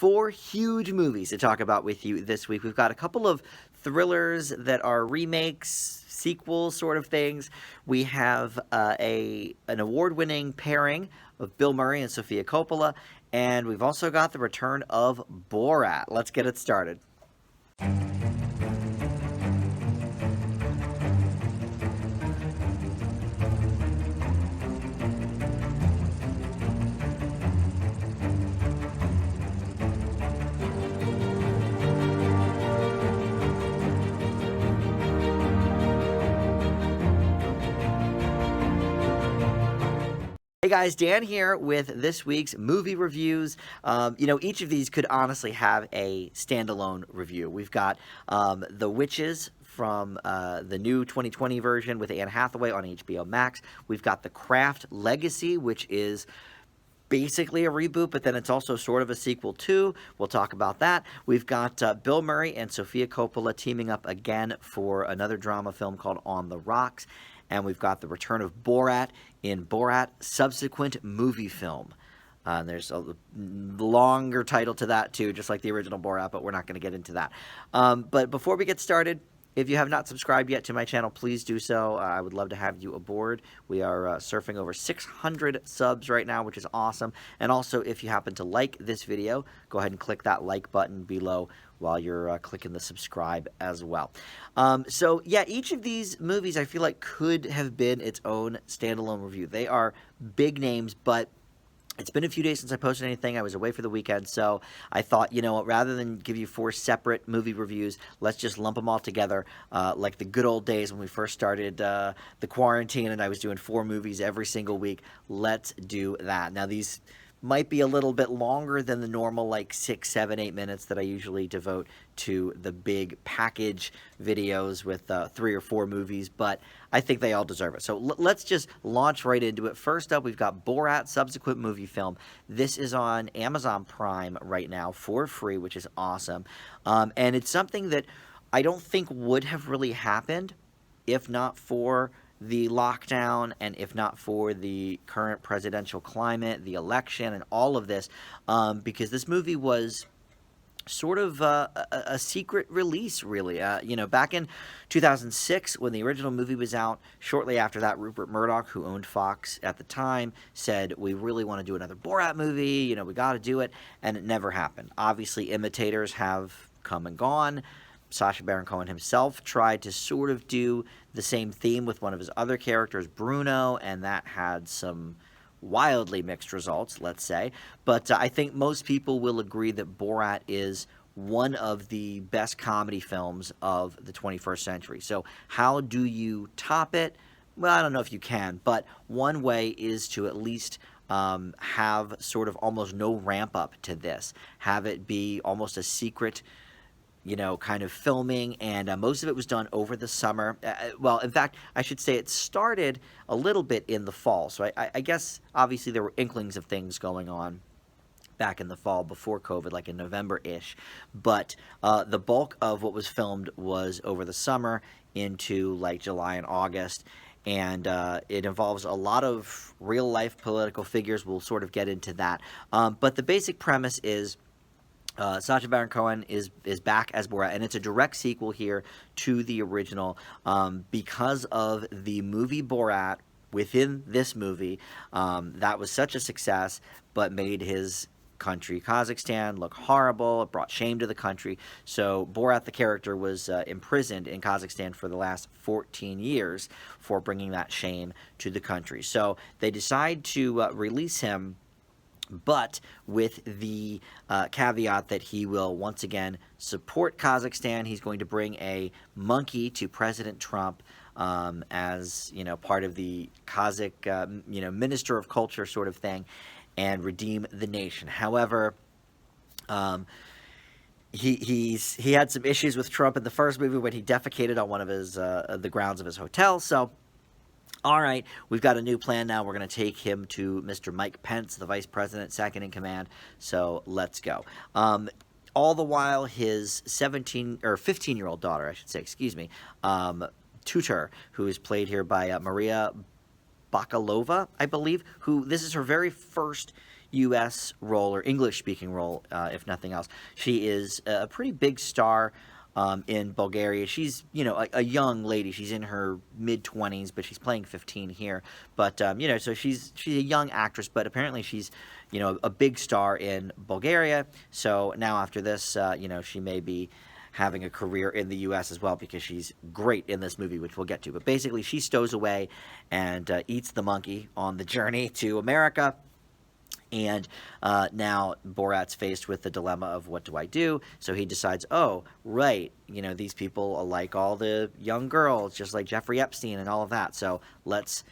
4 huge movies to talk about with you this week. We've got a couple of thrillers that are remakes, sequels, sort of things. We have an award-winning pairing of Bill Murray and Sofia Coppola, and we've also got the return of Borat. Let's get it started. Hey guys, Dan here with this week's movie reviews. Each of these could honestly have a standalone review. We've got The Witches from the new 2020 version with Anne Hathaway on HBO Max. We've got The Craft Legacy, which is basically a reboot, but then it's also sort of a sequel too. We'll talk about that. We've got Bill Murray and Sofia Coppola teaming up again for another drama film called On the Rocks. And we've got the return of Borat in Borat Subsequent Moviefilm. There's a longer title to that too, just like the original Borat, but we're not going to get into that. But before we get started, if you have not subscribed yet to my channel, please do so. I would love to have you aboard. We are surfing over 600 subs right now, which is awesome. And also, if you happen to like this video, go ahead and click that like button below while you're clicking the subscribe as well. Each of these movies I feel like could have been its own standalone review. They are big names, but it's been a few days since I posted anything. I was away for the weekend, so I thought, you know what, rather than give you 4 separate movie reviews, let's just lump them all together like the good old days when we first started the quarantine and I was doing 4 movies every single week. Let's do that. Now, these might be a little bit longer than the normal, like 6, 7, 8 minutes that I usually devote to the big package videos with 3 or 4 movies, but I think they all deserve it. So let's just launch right into it. First up, we've got Borat Subsequent Moviefilm. This is on Amazon Prime right now for free, which is awesome. And it's something that I don't think would have really happened if not for the lockdown and if not for the current presidential climate, the election, and all of this, because this movie was sort of a secret release, really. Back in 2006, when the original movie was out, shortly after that, Rupert Murdoch, who owned Fox at the time, said, we really want to do another Borat movie, we got to do it, and it never happened. Obviously, imitators have come and gone. Sacha Baron Cohen himself tried to sort of do the same theme with one of his other characters, Bruno, and that had some wildly mixed results, let's say. But I think most people will agree that Borat is one of the best comedy films of the 21st century. So how do you top it? Well, I don't know if you can, but one way is to at least have sort of almost no ramp up to this. Have it be almost a secret kind of filming, and most of it was done over the summer. Well, in fact, I should say it started a little bit in the fall. So I guess, obviously, there were inklings of things going on back in the fall before COVID, like in November-ish. But the bulk of what was filmed was over the summer into, like, July and August. And it involves a lot of real-life political figures. We'll sort of get into that. But the basic premise is Sacha Baron Cohen is back as Borat, and it's a direct sequel here to the original because of the movie Borat within this movie that was such a success but made his country, Kazakhstan, look horrible. It brought shame to the country. So Borat, the character, was imprisoned in Kazakhstan for the last 14 years for bringing that shame to the country. So they decide to release him, but with the caveat that he will once again support Kazakhstan. He's going to bring a monkey to President Trump as, part of the Kazakh, Minister of Culture sort of thing, and redeem the nation. However, he had some issues with Trump in the first movie when he defecated on one of his the grounds of his hotel. So, all right, we've got a new plan now. We're going to take him to Mr. Mike Pence, the vice president, second in command. So let's go. All the while, his 15-year-old daughter, I should say, tutor, who is played here by Maria Bakalova, I believe, who this is her very first U.S. role or English-speaking role, if nothing else. She is a pretty big star in Bulgaria. She's, a young lady. She's in her mid-20s, but she's playing 15 here. But, so she's a young actress, but apparently she's, a big star in Bulgaria. So now after this, she may be having a career in the U.S. as well, because she's great in this movie, which we'll get to. But basically, she stows away and eats the monkey on the journey to America. And now Borat's faced with the dilemma of, what do I do? So he decides, oh, right, these people like all the young girls, just like Jeffrey Epstein and all of that. So let's,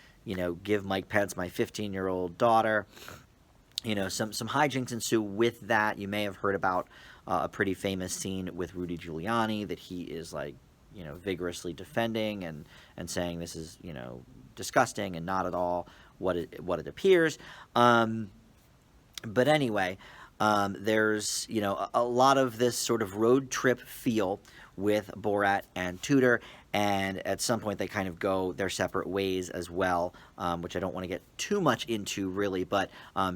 give Mike Pence my 15-year-old daughter. Some hijinks ensue with that. You may have heard about a pretty famous scene with Rudy Giuliani that he is vigorously defending and saying this is, disgusting and not at all what it appears. But anyway, there's, a lot of this sort of road trip feel with Borat and Tudor, and at some point they kind of go their separate ways as well, which I don't want to get too much into really, but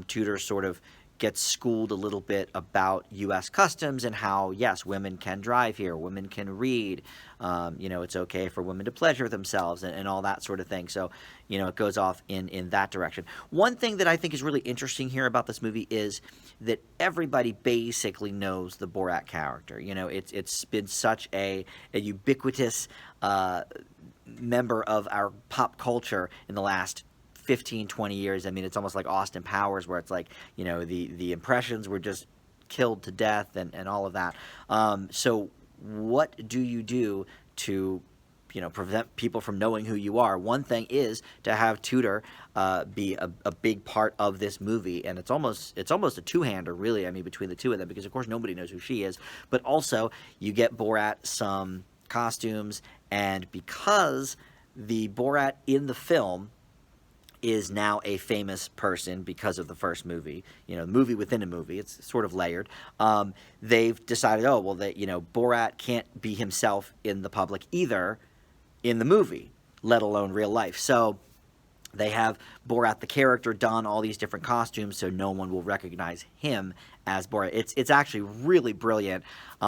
Tudor sort of gets schooled a little bit about U.S. customs and how, yes, women can drive here, women can read, it's okay for women to pleasure themselves and all that sort of thing. So, it goes off in that direction. One thing that I think is really interesting here about this movie is that everybody basically knows the Borat character. It's been such a ubiquitous member of our pop culture in the last 15, 20 years. I mean, it's almost like Austin Powers, where it's like, the impressions were just killed to death and all of that. So what do you do to, prevent people from knowing who you are? One thing is to have Tudor be a big part of this movie, and it's almost a two-hander, really, I mean, between the two of them, because, of course, nobody knows who she is. But also, you get Borat some costumes, and because the Borat in the film is now a famous person because of the first movie, movie within a movie, it's sort of layered. They've decided, Borat can't be himself in the public either in the movie, let alone real life. So they have Borat the character don all these different costumes so no one will recognize him as Borat. It's actually really brilliant.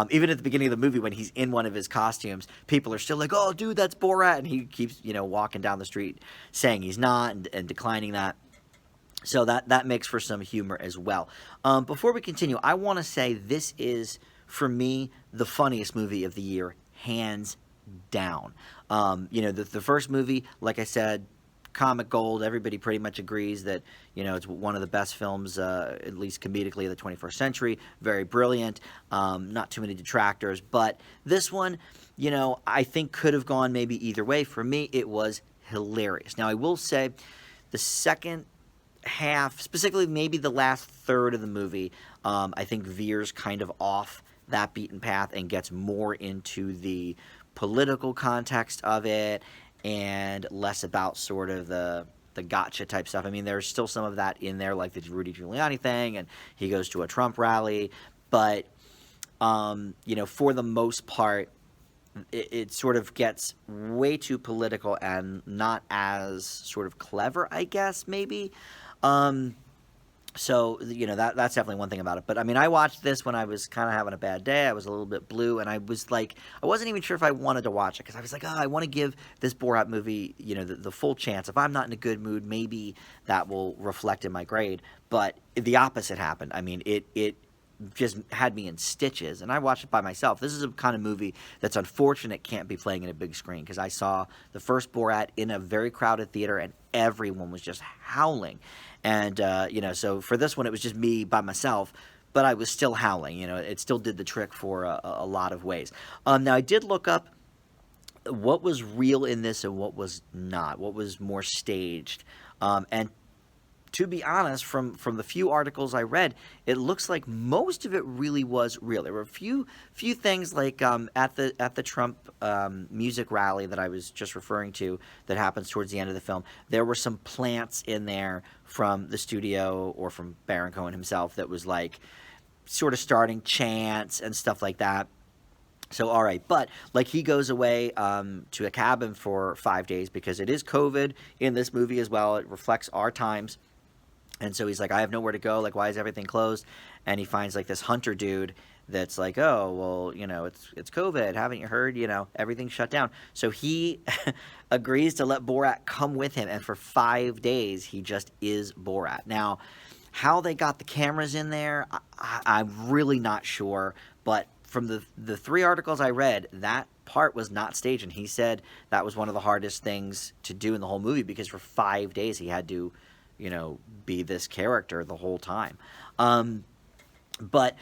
Even at the beginning of the movie, when he's in one of his costumes, people are still like, oh, dude, that's Borat. And he keeps, walking down the street saying he's not and declining that. So that makes for some humor as well. Before we continue, I want to say this is, for me, the funniest movie of the year, hands down. The first movie, like I said, comic gold. Everybody pretty much agrees that, it's one of the best films, at least comedically, of the 21st century. Very brilliant. Not too many detractors. But this one, I think could have gone maybe either way. For me, it was hilarious. Now, I will say the second half, specifically maybe the last third of the movie, I think veers kind of off that beaten path and gets more into the political context of it and less about sort of the gotcha type stuff. I mean, there's still some of that in there, like the Rudy Giuliani thing, and he goes to a Trump rally. But, for the most part, it sort of gets way too political and not as sort of clever, I guess, maybe. So, that's definitely one thing about it. But, I mean, I watched this when I was kind of having a bad day. I was a little bit blue, and I was like, I wasn't even sure if I wanted to watch it, because I was like, I want to give this Borat movie, the full chance. If I'm not in a good mood, maybe that will reflect in my grade. But the opposite happened. I mean, it just had me in stitches, and I watched it by myself. This is a kind of movie that's unfortunate can't be playing in a big screen, because I saw the first Borat in a very crowded theater, and everyone was just howling. And, so for this one, it was just me by myself, but I was still howling. It still did the trick for a lot of ways. Now, I did look up what was real in this and what was not, what was more staged. And to be honest, from the few articles I read, it looks like most of it really was real. There were a few things like at the Trump music rally that I was just referring to that happens towards the end of the film. There were some plants in there from the studio or from Baron Cohen himself that was like sort of starting chants and stuff like that. So, all right, but like he goes away to a cabin for 5 days because it is COVID in this movie as well. It reflects our times. And so he's like, I have nowhere to go. Like, why is everything closed? And he finds like this hunter dude that's like, oh, well, it's COVID. Haven't you heard? Everything's shut down. So he agrees to let Borat come with him. And for 5 days, he just is Borat. Now, how they got the cameras in there, I'm really not sure. But from the three articles I read, that part was not staged. And he said that was one of the hardest things to do in the whole movie because for 5 days he had to be this character the whole time. But,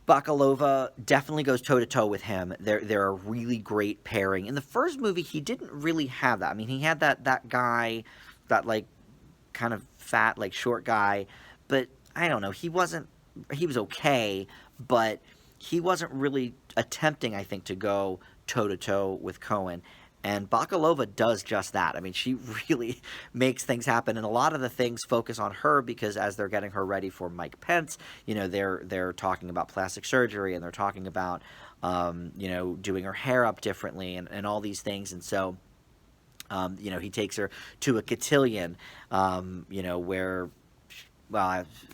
Bakalova definitely goes toe to toe with him. They're a really great pairing. In the first movie, he didn't really have that. I mean, he had that guy, that like kind of fat, like short guy, but I don't know. He was okay, but he wasn't really attempting, I think, to go toe to toe with Cohen. And Bakalova does just that. I mean, she really makes things happen, and a lot of the things focus on her because as they're getting her ready for Mike Pence, they're talking about plastic surgery and they're talking about, doing her hair up differently and all these things. And so, he takes her to a cotillion, where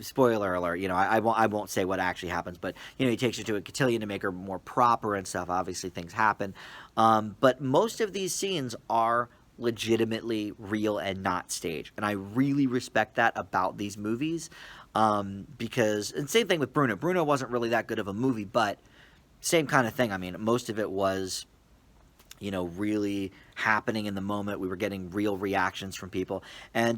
spoiler alert, I won't say what actually happens, but, he takes her to a cotillion to make her more proper and stuff. Obviously, things happen. But most of these scenes are legitimately real and not staged. And I really respect that about these movies. Because, and same thing with Bruno. Bruno wasn't really that good of a movie, but same kind of thing. I mean, most of it was really happening in the moment. We were getting real reactions from people. And,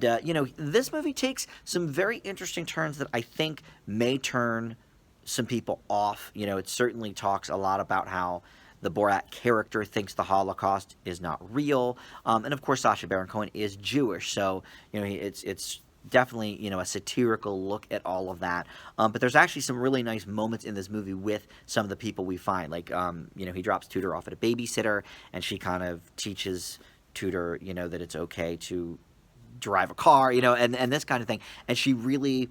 this movie takes some very interesting turns that I think may turn some people off. It certainly talks a lot about how the Borat character thinks the Holocaust is not real. And, of course, Sacha Baron Cohen is Jewish. So, it's definitely, a satirical look at all of that. But there's actually some really nice moments in this movie with some of the people we find. Like, he drops Tudor off at a babysitter, and she kind of teaches Tudor, that it's okay to drive a car, and this kind of thing. And she really,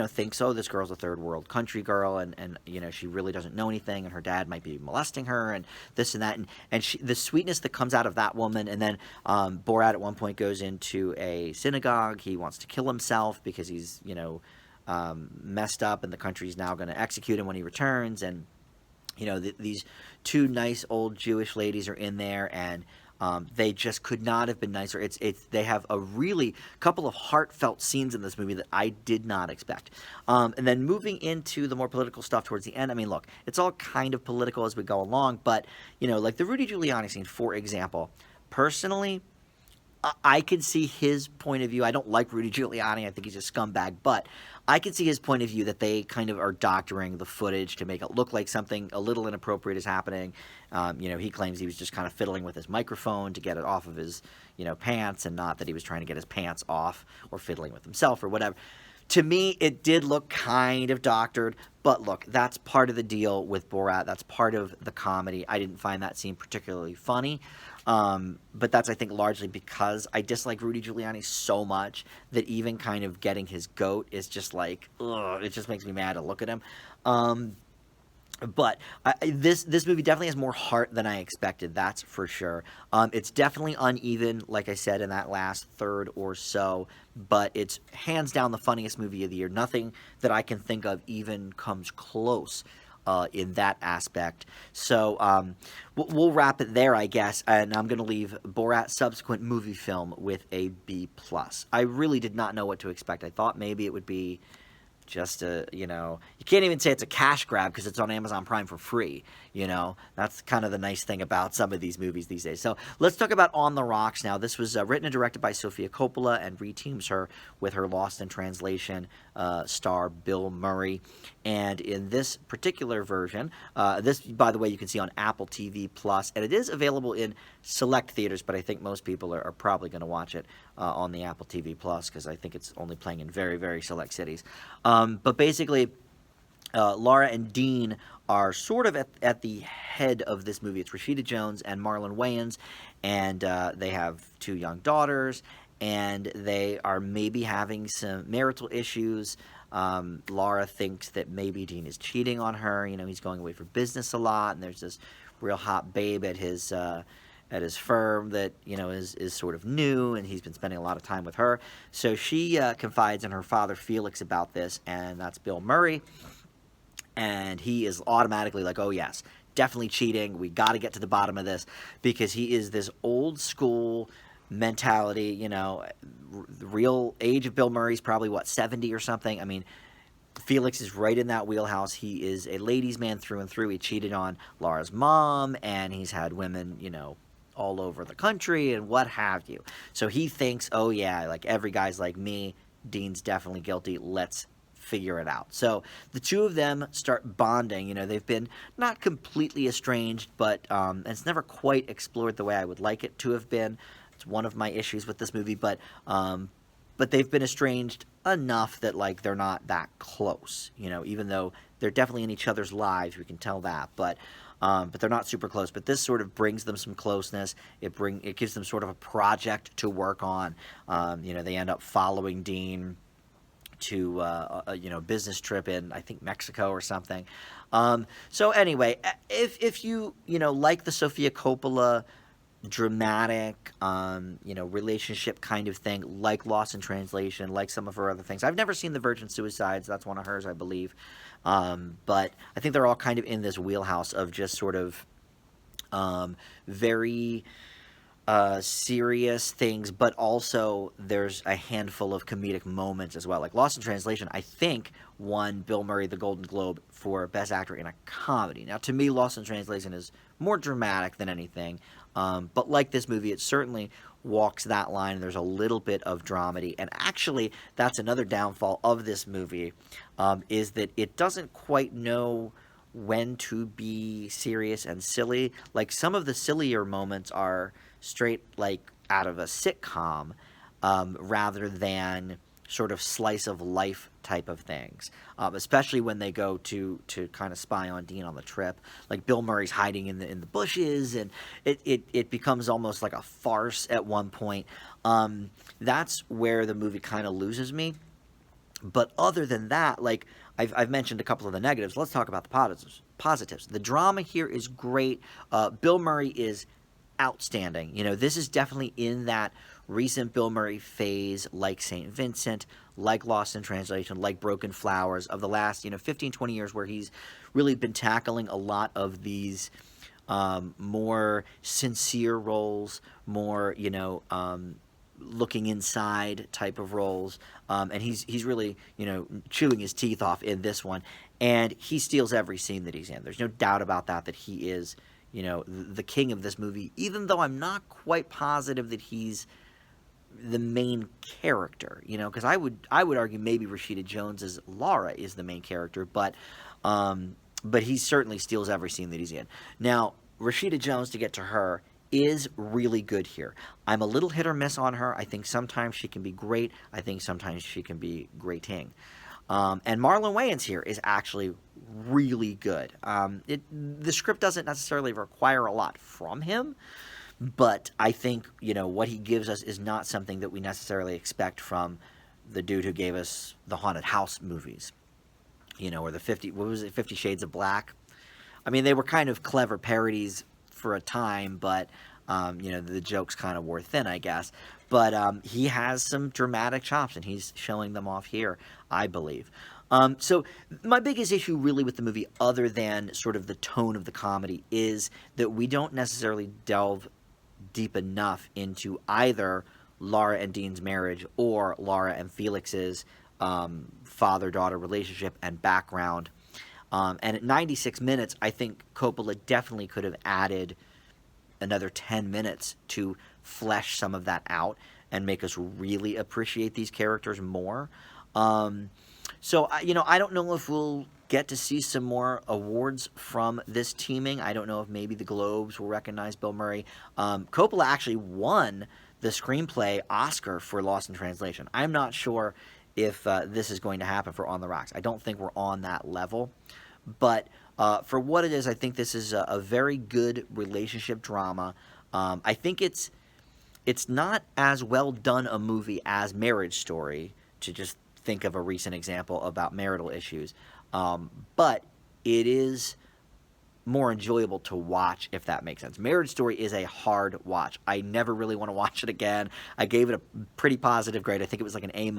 thinks, oh, this girl's a third world country girl, and she really doesn't know anything, and her dad might be molesting her, and this and that, and the sweetness that comes out of that woman. And then Borat at one point goes into a synagogue. He wants to kill himself because he's messed up, and the country's now going to execute him when he returns. And these two nice old Jewish ladies are in there, and they just could not have been nicer. They have a really couple of heartfelt scenes in this movie that I did not expect. And then moving into the more political stuff towards the end, I mean, look, it's all kind of political as we go along, but, like the Rudy Giuliani scene, for example, personally, I could see his point of view. I don't like Rudy Giuliani. I think he's a scumbag, but I could see his point of view that they kind of are doctoring the footage to make it look like something a little inappropriate is happening. He claims he was just kind of fiddling with his microphone to get it off of his, pants, and not that he was trying to get his pants off or fiddling with himself or whatever. To me, it did look kind of doctored, but look, that's part of the deal with Borat. That's part of the comedy. I didn't find that scene particularly funny. But that's, I think, largely because I dislike Rudy Giuliani so much that even kind of getting his goat is just like, ugh, it just makes me mad to look at him. But this movie definitely has more heart than I expected, that's for sure. It's definitely uneven, like I said, in that last third or so, but it's hands down the funniest movie of the year. Nothing that I can think of even comes close in that aspect. So we'll wrap it there, I guess, and I'm going to leave Borat Subsequent Moviefilm with a B+. I really did not know what to expect. I thought maybe it would be just you can't even say it's a cash grab because it's on Amazon Prime for free. That's kind of the nice thing about some of these movies these days. So let's talk about On the Rocks now. This was written and directed by Sofia Coppola and reteams her with her Lost in Translation star Bill Murray. And in this particular version, this, by the way, you can see on Apple TV Plus, and it is available in select theaters, but I think most people are probably going to watch it on the Apple TV Plus because I think it's only playing in very, very select cities. But basically, Laura and Dean are sort of at the head of this movie. It's Rashida Jones and Marlon Wayans, and they have two young daughters, and they are maybe having some marital issues. Laura thinks that maybe Dean is cheating on her. He's going away for business a lot, and there's this real hot babe at his at his firm that is sort of new, and he's been spending a lot of time with her. So she confides in her father Felix about this, and that's Bill Murray, and he is automatically like, oh yes, definitely cheating. We got to get to the bottom of this, because he is this old school mentality. The real age of Bill Murray's probably, what, 70 or something. I mean, Felix is right in that wheelhouse. He is a ladies' man through and through. He cheated on Laura's mom, and he's had women, all over the country and what have you. So he thinks, oh yeah, like every guy's like me. Dean's definitely guilty. Let's figure it out. So the two of them start bonding. They've been not completely estranged, but it's never quite explored the way I would like it to have been. It's one of my issues with this movie, but they've been estranged enough that, like, they're not that close, even though they're definitely in each other's lives. We can tell that, but they're not super close. But this sort of brings them some closeness. It gives them sort of a project to work on. They end up following Dean to a business trip in, I think, Mexico or something. So anyway, if you like the Sofia Coppola dramatic, relationship kind of thing, like Lost in Translation, like some of her other things. I've never seen The Virgin Suicides. That's one of hers, I believe. But I think they're all kind of in this wheelhouse of just sort of very serious things, but also there's a handful of comedic moments as well. Like Lost in Translation, I think, won Bill Murray the Golden Globe for Best Actor in a Comedy. Now, to me, Lost in Translation is more dramatic than anything. But like this movie, it certainly walks that line, and there's a little bit of dramedy. And actually, that's another downfall of this movie, is that it doesn't quite know when to be serious and silly. Like, some of the sillier moments are straight, like, out of a sitcom, rather than sort of slice of life type of things, especially when they go to kind of spy on Dean on the trip. Like, Bill Murray's hiding in the bushes, and it becomes almost like a farce at one point. That's where the movie kind of loses me. But other than that, like, I've mentioned a couple of the negatives. Let's talk about the positives. The drama here is great. Bill Murray is outstanding. This is definitely in that recent Bill Murray phase, like St. Vincent, like Lost in Translation, like Broken Flowers, of the last 15, 20 years, where he's really been tackling a lot of these more sincere roles, more looking inside type of roles, and he's really chewing his teeth off in this one, and he steals every scene that he's in. There's no doubt about that he is the king of this movie, even though I'm not quite positive that he's the main character, because I would argue maybe Rashida Jones's Laura is the main character, but he certainly steals every scene that he's in. Now, Rashida Jones, to get to her, is really good here. I'm a little hit or miss on her. I think sometimes she can be great. I think sometimes she can be grating. And Marlon Wayans here is actually really good. The script doesn't necessarily require a lot from him, but I think, what he gives us is not something that we necessarily expect from the dude who gave us the Haunted House movies, or the 50 Shades of Black. I mean, they were kind of clever parodies for a time, but, the jokes kind of wore thin, I guess. But he has some dramatic chops, and he's showing them off here, I believe. So my biggest issue really with the movie, other than sort of the tone of the comedy, is that we don't necessarily delve deep enough into either Laura and Dean's marriage or Laura and Felix's father-daughter relationship and background. And at 96 minutes, I think Coppola definitely could have added another 10 minutes to flesh some of that out and make us really appreciate these characters more. So, I don't know if we'll get to see some more awards from this teaming. I don't know if maybe the Globes will recognize Bill Murray. Coppola actually won the screenplay Oscar for Lost in Translation. I'm not sure if this is going to happen for On the Rocks. I don't think we're on that level. But for what it is, I think this is a very good relationship drama. I think it's not as well done a movie as Marriage Story, to just think of a recent example about marital issues. But it is more enjoyable to watch, if that makes sense. Marriage Story is a hard watch. I never really want to watch it again. I gave it a pretty positive grade. I think it was like an A-.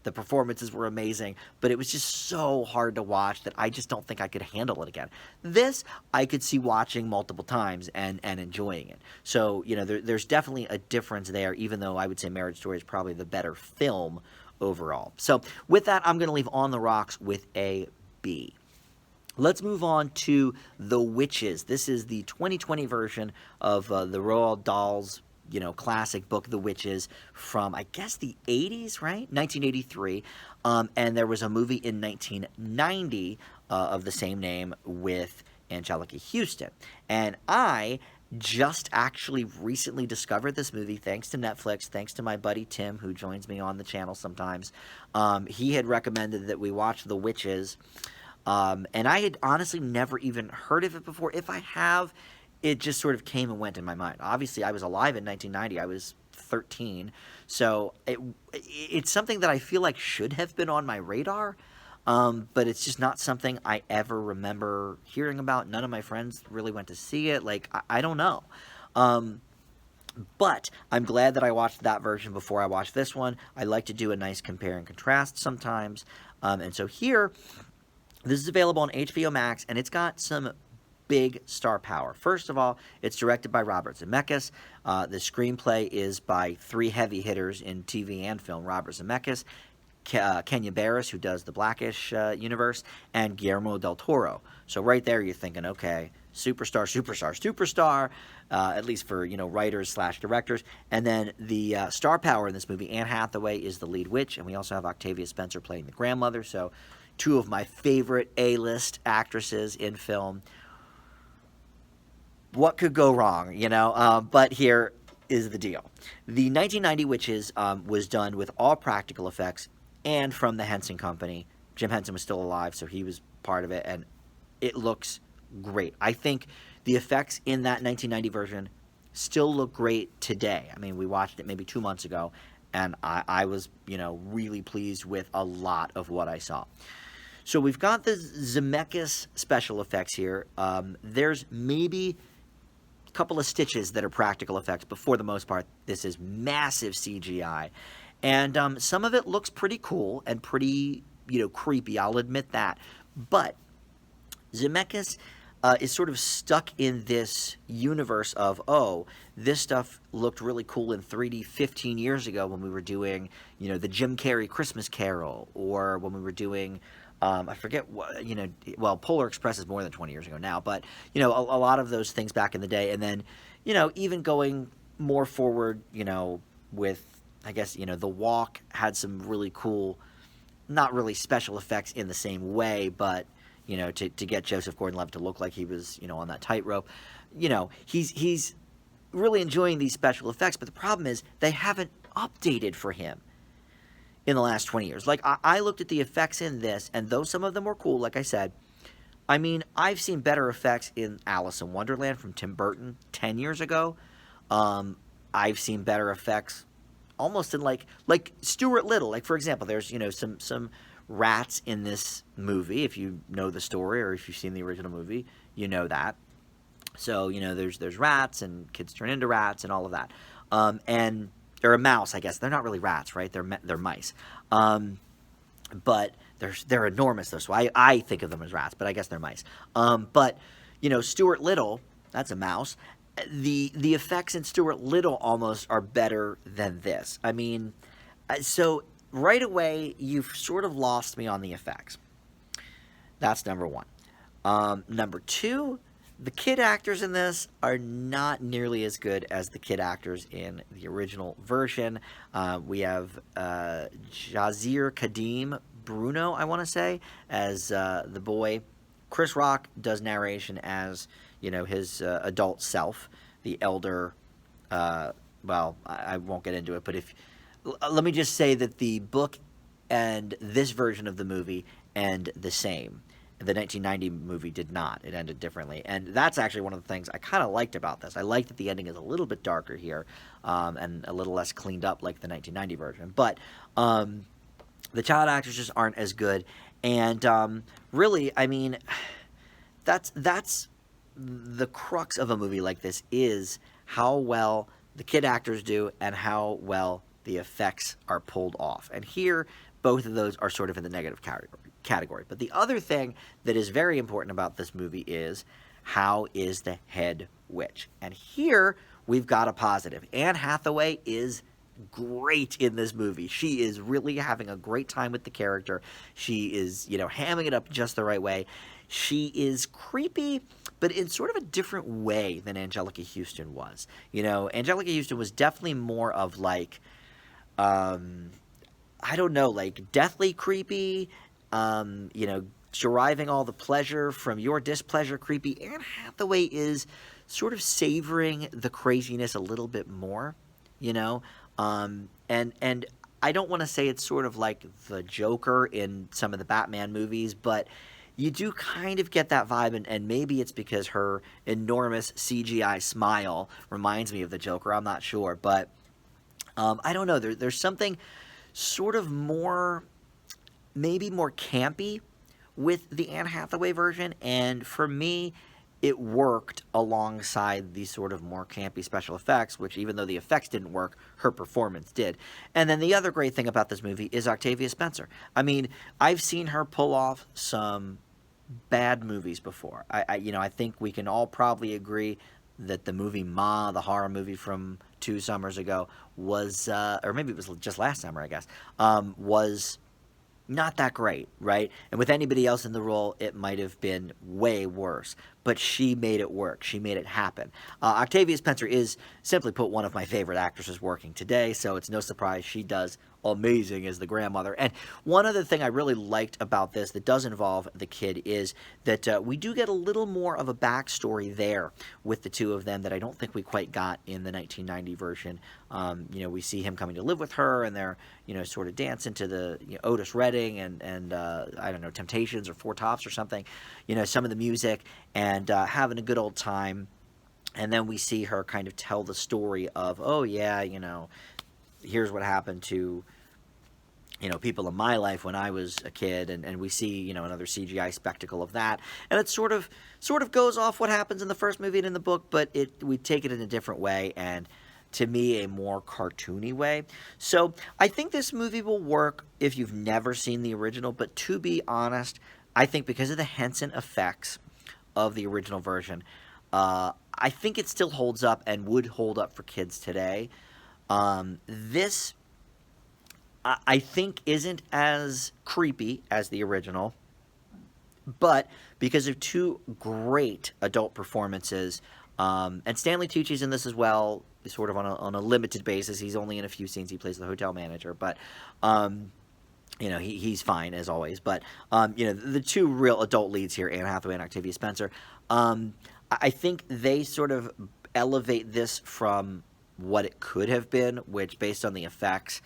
The performances were amazing, but it was just so hard to watch that I just don't think I could handle it again. This, I could see watching multiple times and enjoying it. So, there's definitely a difference there, even though I would say Marriage Story is probably the better film overall. So, with that, I'm going to leave On the Rocks with a B. Let's move on to The Witches. This is the 2020 version of the Roald Dahl's, classic book, The Witches, from, I guess, the 80s, right? 1983. And there was a movie in 1990 of the same name with Anjelica Huston. And I just actually recently discovered this movie thanks to Netflix, thanks to my buddy Tim, who joins me on the channel sometimes. He had recommended that we watch The Witches. And I had honestly never even heard of it before. If I have, it just sort of came and went in my mind. Obviously, I was alive in 1990. I was 13. So it's something that I feel like should have been on my radar, but it's just not something I ever remember hearing about. None of my friends really went to see it. Like, I don't know. But I'm glad that I watched that version before I watched this one. I like to do a nice compare and contrast sometimes. And so here, this is available on HBO Max, and it's got some big star power. First of all, it's directed by Robert Zemeckis. The screenplay is by three heavy hitters in TV and film: Robert Zemeckis, Kenya Barris, who does the Blackish universe, and Guillermo del Toro. So right there, you're thinking, okay, superstar, at least for, writers/directors. And then the star power in this movie: Anne Hathaway is the lead witch, and we also have Octavia Spencer playing the grandmother. So two of my favorite A-list actresses in film. What could go wrong, But here is the deal. The 1990 Witches was done with all practical effects and from the Henson Company. Jim Henson was still alive, so he was part of it, and it looks great. I think the effects in that 1990 version still look great today. I mean, we watched it maybe 2 months ago, and I was, really pleased with a lot of what I saw. So we've got the Zemeckis special effects here. There's maybe a couple of stitches that are practical effects, but for the most part, this is massive CGI. And some of it looks pretty cool and pretty, creepy. I'll admit that. But Zemeckis is sort of stuck in this universe of, this stuff looked really cool in 3D 15 years ago when we were doing, the Jim Carrey Christmas Carol, or when we were doing... I forget what, Polar Express is more than 20 years ago now, but, a lot of those things back in the day. And then, even going more forward, with, I guess, The Walk had some really cool, not really special effects in the same way, but, to get Joseph Gordon-Levitt to look like he was, on that tightrope. He's really enjoying these special effects, but the problem is they haven't updated for him in the last 20 years. Like, I looked at the effects in this, and though some of them were cool, like I said, I mean, I've seen better effects in Alice in Wonderland from Tim Burton 10 years ago. I've seen better effects almost in, like Stuart Little. Like, for example, there's, some rats in this movie. If you know the story, or if you've seen the original movie, you know that. So, there's rats, and kids turn into rats, and all of that. And... they're a mouse, I guess. They're not really rats, right? They're mice. But they're enormous, though, so I think of them as rats, but I guess they're mice. But, Stuart Little, that's a mouse. The effects in Stuart Little almost are better than this. I mean, so right away, you've sort of lost me on the effects. That's number one. Number two, the kid actors in this are not nearly as good as the kid actors in the original version. We have Jazir Kadim Bruno, I want to say, as the boy. Chris Rock does narration as, his adult self, the elder. Well, I won't get into it, but let me just say that the book and this version of the movie end the same. The 1990 movie did not. It ended differently. And that's actually one of the things I kind of liked about this. I like that the ending is a little bit darker here, and a little less cleaned up like the 1990 version. But the child actors just aren't as good. And really, I mean, that's the crux of a movie like this is how well the kid actors do and how well the effects are pulled off. And here, both of those are sort of in the negative category. But the other thing that is very important about this movie is how is the head witch? And here we've got a positive. Anne Hathaway is great in this movie. She is really having a great time with the character. She is, hamming it up just the right way. She is creepy, but in sort of a different way than Anjelica Huston was. Anjelica Huston was definitely more of like, I don't know, like deathly creepy, deriving all the pleasure from your displeasure creepy. Anne Hathaway is sort of savoring the craziness a little bit more, and I don't want to say it's sort of like the Joker in some of the Batman movies, but you do kind of get that vibe, and maybe it's because her enormous CGI smile reminds me of the Joker. I'm not sure, but I don't know. There's something sort of maybe more campy with the Anne Hathaway version, and for me, it worked alongside these sort of more campy special effects, which even though the effects didn't work, her performance did. And then the other great thing about this movie is Octavia Spencer. I mean, I've seen her pull off some bad movies before. I think we can all probably agree that the movie Ma, the horror movie from 2 summers ago, was, or maybe it was just last summer, I guess, was not that great, right? And with anybody else in the role, it might have been way worse. But she made it work. She made it happen. Octavia Spencer is, simply put, one of my favorite actresses working today, so it's no surprise she does amazing as the grandmother. And one other thing I really liked about this that does involve the kid is that we do get a little more of a backstory there with the two of them that I don't think we quite got in the 1990 version. We see him coming to live with her, and they're, sort of dancing to the Otis Redding and I don't know, Temptations or Four Tops or something, some of the music, and having a good old time. And then we see her kind of tell the story of, oh yeah, here's what happened to people in my life when I was a kid, and we see, another CGI spectacle of that, and it sort of goes off what happens in the first movie and in the book, but we take it in a different way, and to me, a more cartoony way. So I think this movie will work if you've never seen the original, but to be honest, I think because of the Henson effects of the original version, I think it still holds up and would hold up for kids today. This, I think, isn't as creepy as the original, but because of 2 great adult performances, and Stanley Tucci's in this as well, sort of on a limited basis. He's only in a few scenes. He plays the hotel manager, but he's fine as always. But the 2 real adult leads here, Anne Hathaway and Octavia Spencer, I think they sort of elevate this from what it could have been, which, based on the effects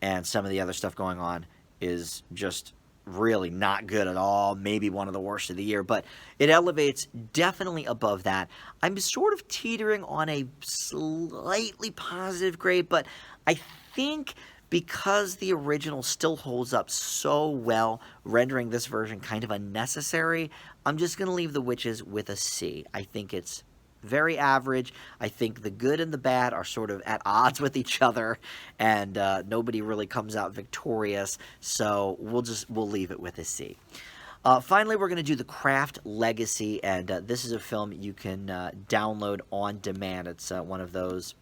and some of the other stuff going on, is just really not good at all, maybe one of the worst of the year, but it elevates definitely above that. I'm sort of teetering on a slightly positive grade, but I think because the original still holds up so well, rendering this version kind of unnecessary, I'm just going to leave The Witches with a C. I think it's very average. I think the good and the bad are sort of at odds with each other, and nobody really comes out victorious, so we'll leave it with a C. Finally, we're going to do The Craft Legacy, and this is a film you can download on demand. It's one of those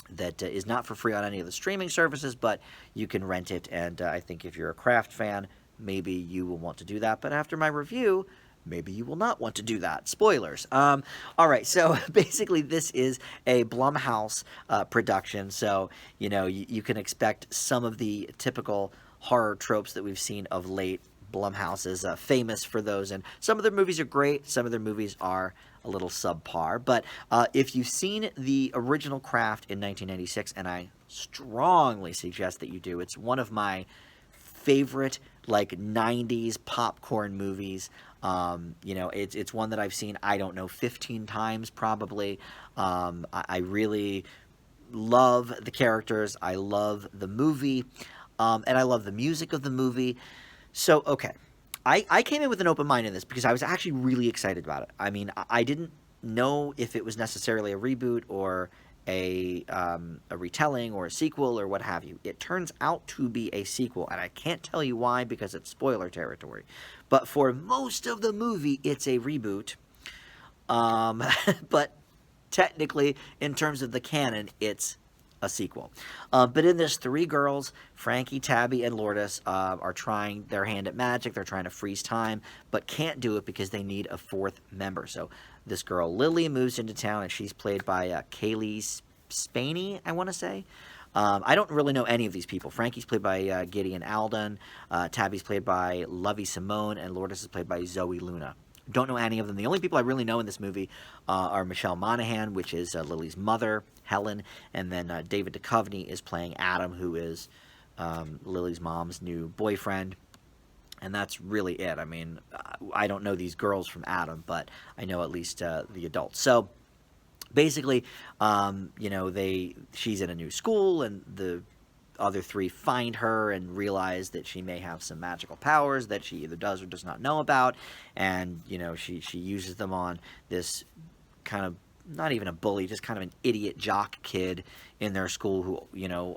that is not for free on any of the streaming services, but you can rent it, and I think if you're a Craft fan, maybe you will want to do that. But after my review, maybe you will not want to do that. Spoilers. All right, so basically this is a Blumhouse production, so you can expect some of the typical horror tropes that we've seen of late. Blumhouse is famous for those, and some of their movies are great, some of their movies are a little subpar, but if you've seen the original Craft in 1996, and I strongly suggest that you do, it's one of my favorite 90s popcorn movies. It's one that I've seen, I don't know, 15 times probably. I really love the characters, I love the movie, and I love the music of the movie. So, okay, I came in with an open mind in this because I was actually really excited about it. I mean, I didn't know if it was necessarily a reboot or a retelling or a sequel or what have you. It turns out to be a sequel, and I can't tell you why because it's spoiler territory. But for most of the movie, it's a reboot. But technically, in terms of the canon, it's a sequel. But in this, three girls, Frankie, Tabby, and Lourdes, are trying their hand at magic. They're trying to freeze time, but can't do it because they need a fourth member. So this girl, Lily, moves into town, and she's played by Kaylee Spaney, I want to say. I don't really know any of these people. Frankie's played by Gideon Alden. Tabby's played by Lovey Simone, and Lourdes is played by Zoe Luna. Don't know any of them. The only people I really know in this movie are Michelle Monaghan, which is Lily's mother, Helen, and then David Duchovny is playing Adam, who is Lily's mom's new boyfriend. And that's really it. I mean, I don't know these girls from Adam, but I know at least the adults. So basically, she's in a new school, and the other three find her and realize that she may have some magical powers that she either does or does not know about, and she uses them on this kind of, not even a bully, just kind of an idiot jock kid in their school who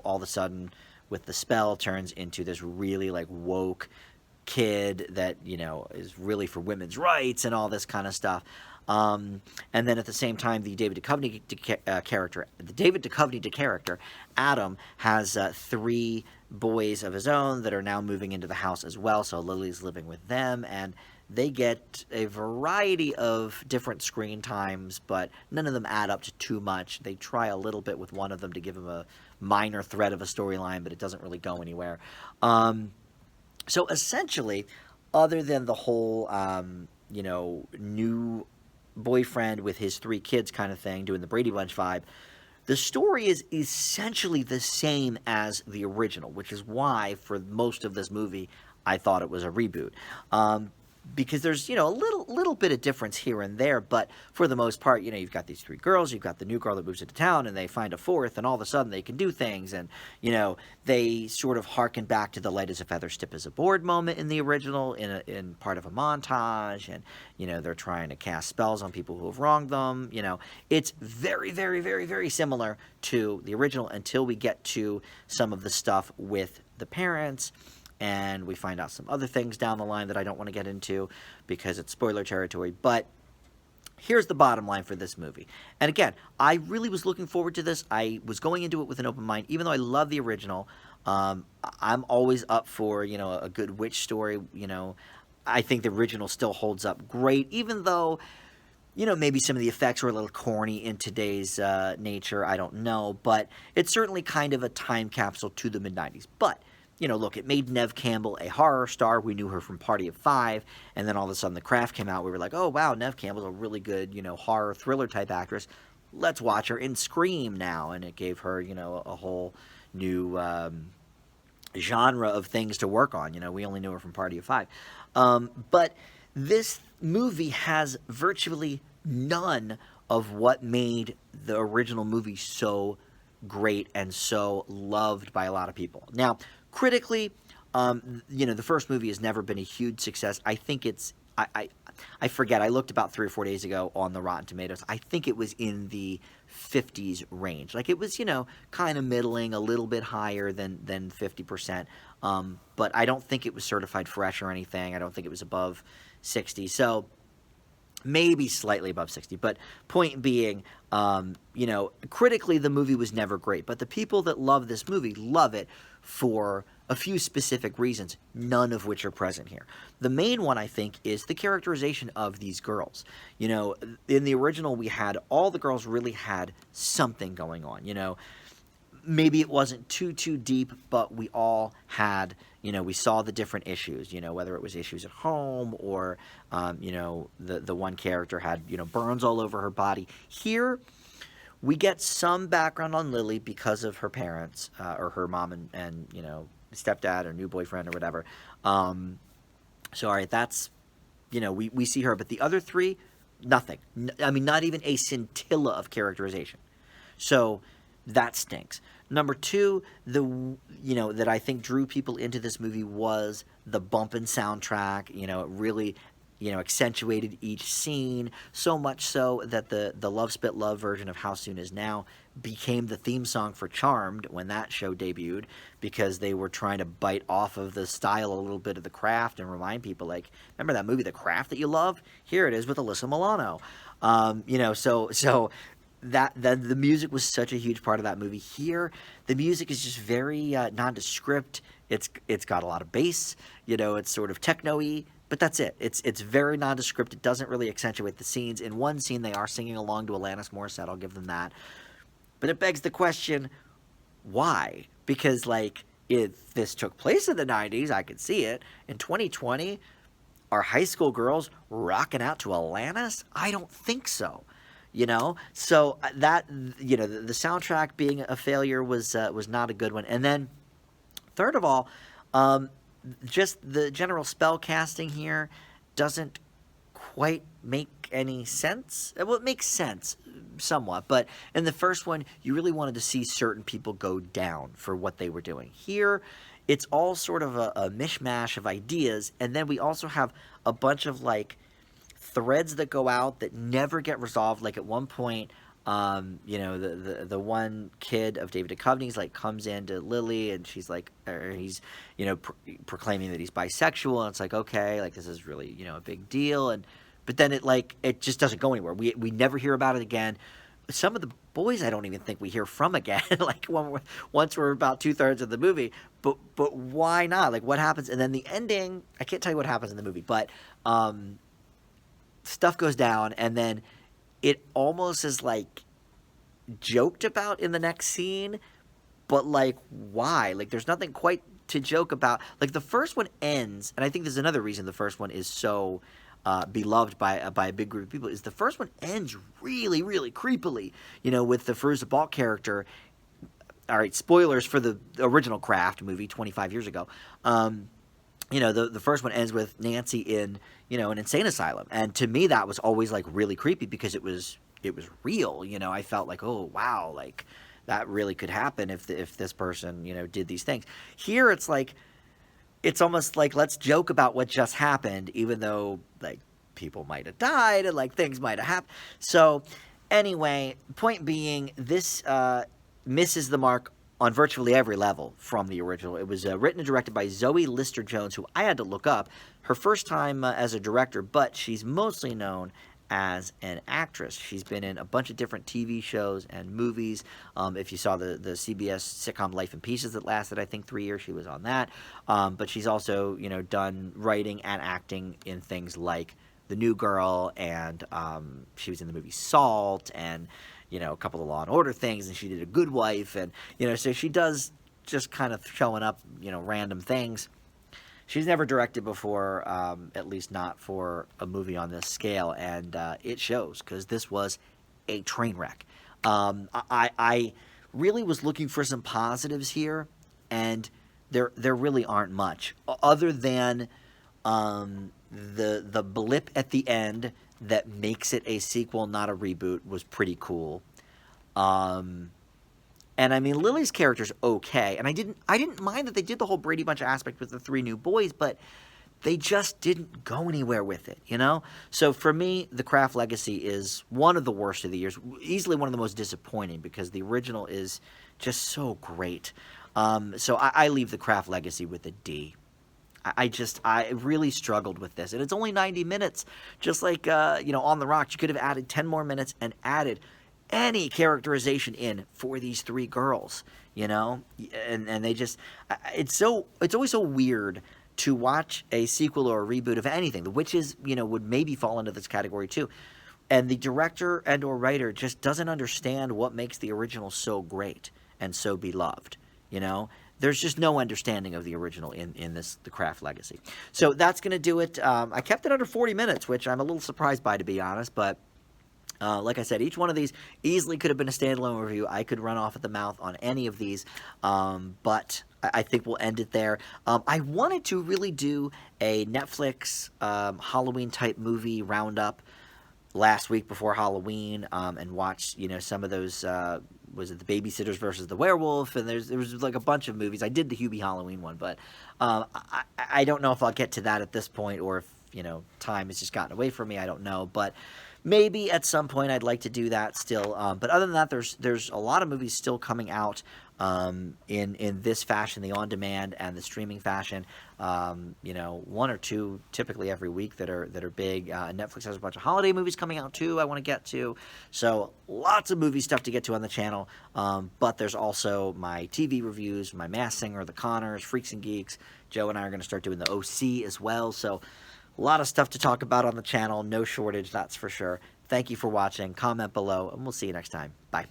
all of a sudden with the spell turns into this really like woke kid that is really for women's rights and all this kind of stuff. And then at the same time, the David Duchovny character, Adam, has three boys of his own that are now moving into the house as well. So Lily's living with them, and they get a variety of different screen times, but none of them add up to too much. They try a little bit with one of them to give him a minor thread of a storyline, but it doesn't really go anywhere. So essentially, other than the whole, new boyfriend with his three kids kind of thing, doing the Brady Bunch vibe, the story is essentially the same as the original, which is why for most of this movie I thought it was a reboot. Because there's, a little bit of difference here and there, but for the most part, you've got these three girls, you've got the new girl that moves into town, and they find a fourth, and all of a sudden they can do things, and, they sort of harken back to the light as a feather, stiff as a board moment in the original, in part of a montage, and, they're trying to cast spells on people who have wronged them, It's very, very, very, very similar to the original until we get to some of the stuff with the parents, and we find out some other things down the line that I don't want to get into because it's spoiler territory. But here's the bottom line for this movie. And again, I really was looking forward to this. I was going into it with an open mind. Even though I love the original, I'm always up for, a good witch story. I think the original still holds up great, even though, maybe some of the effects were a little corny in today's nature. I don't know. But it's certainly kind of a time capsule to the mid-90s. But look, it made Neve Campbell a horror star. We knew her from Party of Five, and then all of a sudden The Craft came out. We were like, oh, wow, Neve Campbell's a really good, horror thriller type actress. Let's watch her in Scream now. And it gave her, a whole new genre of things to work on. We only knew her from Party of Five. But this movie has virtually none of what made the original movie so great and so loved by a lot of people. Now, critically, the first movie has never been a huge success. I think it's, I forget, I looked about 3 or 4 days ago on the Rotten Tomatoes. I think it was in the 50s range. Like, it was, kind of middling, a little bit higher than 50%. But I don't think it was certified fresh or anything. I don't think it was above 60. So maybe slightly above 60, but point being, critically the movie was never great, but the people that love this movie love it for a few specific reasons, none of which are present here. The main one, I think, is the characterization of these girls. In the original, we had, all the girls really had something going on, maybe it wasn't too deep, but we all had, we saw the different issues, whether it was issues at home or, the one character had, burns all over her body. Here, we get some background on Lily because of her parents, or her mom and stepdad or new boyfriend or whatever. So, all right, that's, we see her, but the other three, nothing. Not even a scintilla of characterization. So that stinks. Number two, that I think drew people into this movie was the bumpin' soundtrack. It really accentuated each scene, so much so that the Love Spit Love version of How Soon Is Now became the theme song for Charmed when that show debuted, because they were trying to bite off of the style a little bit of The Craft and remind people, like, remember that movie The Craft that you love? Here it is with Alyssa Milano. So that the music was such a huge part of that movie. Here, the music is just very nondescript. It's got a lot of bass. It's sort of techno-y. But that's it. It's very nondescript. It doesn't really accentuate the scenes. In one scene, they are singing along to Alanis Morissette. I'll give them that. But it begs the question, why? Because, like, if this took place in the 90s, I could see it. In 2020, are high school girls rocking out to Alanis? I don't think so. So that, the soundtrack being a failure was not a good one. And then, third of all, just the general spell casting here doesn't quite make any sense. Well, it makes sense somewhat, but in the first one, you really wanted to see certain people go down for what they were doing. Here, it's all sort of a mishmash of ideas, and then we also have a bunch of, like, threads that go out that never get resolved. Like, at one point, the one kid of David Duchovny's, like, comes into Lily, and she's like, or he's, proclaiming that he's bisexual, and it's like, okay, like, this is really, a big deal, but then it just doesn't go anywhere. We never hear about it again. Some of the boys I don't even think we hear from again, like, once we're about 2/3 of the movie, but why not? Like, what happens? And then the ending, I can't tell you what happens in the movie, but stuff goes down, and then it almost is, like, joked about in the next scene, but, like, why? Like, there's nothing quite to joke about. Like, the first one ends, and I think there's another reason the first one is so beloved by a big group of people, is the first one ends really, really creepily, with the Fairuza Balk character. All right, spoilers for the original Craft movie 25 years ago. The first one ends with Nancy in, an insane asylum. And to me, that was always, like, really creepy because it was real. I felt like, oh, wow, like, that really could happen if this person, did these things. Here, it's like, it's almost like, let's joke about what just happened, even though, like, people might have died and, like, things might have happened. So, anyway, point being, this misses the mark on virtually every level from the original. It was written and directed by Zoe Lister-Jones, who I had to look up. Her first time as a director, but she's mostly known as an actress. She's been in a bunch of different TV shows and movies. If you saw the CBS sitcom Life in Pieces that lasted, I think, 3 years, she was on that. But she's also, done writing and acting in things like The New Girl, and she was in the movie Salt, and a couple of Law and Order things, and she did A Good Wife, and so she does just kind of showing up, random things. She's never directed before, at least not for a movie on this scale, and it shows, because this was a train wreck. I really was looking for some positives here, and there really aren't much, other than the blip at the end that makes it a sequel, not a reboot, was pretty cool. And I mean, Lily's character's okay, and I didn't mind that they did the whole Brady Bunch aspect with the 3 new boys, but they just didn't go anywhere with it, So for me, The Craft Legacy is one of the worst of the years, easily one of the most disappointing, because the original is just so great. So I leave The Craft Legacy with a D. I really struggled with this, and it's only 90 minutes, just like, On the Rocks. You could have added 10 more minutes and added any characterization in for these 3 girls, and they just, it's always so weird to watch a sequel or a reboot of anything. The Witches, would maybe fall into this category too, and the director and or writer just doesn't understand what makes the original so great and so beloved, There's just no understanding of the original in The Craft Legacy. So that's going to do it. I kept it under 40 minutes, which I'm a little surprised by, to be honest, but like I said, each one of these easily could have been a standalone review. I could run off at the mouth on any of these, but I think we'll end it there. I wanted to really do a Netflix Halloween-type movie roundup last week before Halloween, and watch, some of those, was it The Babysitters versus the Werewolf, and there was like a bunch of movies. I did the Hubie Halloween one, but I don't know if I'll get to that at this point, or if time has just gotten away from me. I don't know, but maybe at some point I'd like to do that still. But other than that, there's a lot of movies still coming out in this fashion, the on-demand and the streaming fashion. One or two typically every week that are big. Netflix has a bunch of holiday movies coming out too. I want to get to, so lots of movie stuff to get to on the channel. But there's also my TV reviews, my Masked Singer, The Conners, Freaks and Geeks. Joe and I are going to start doing the OC as well. So a lot of stuff to talk about on the channel. No shortage, that's for sure. Thank you for watching. Comment below, and we'll see you next time. Bye.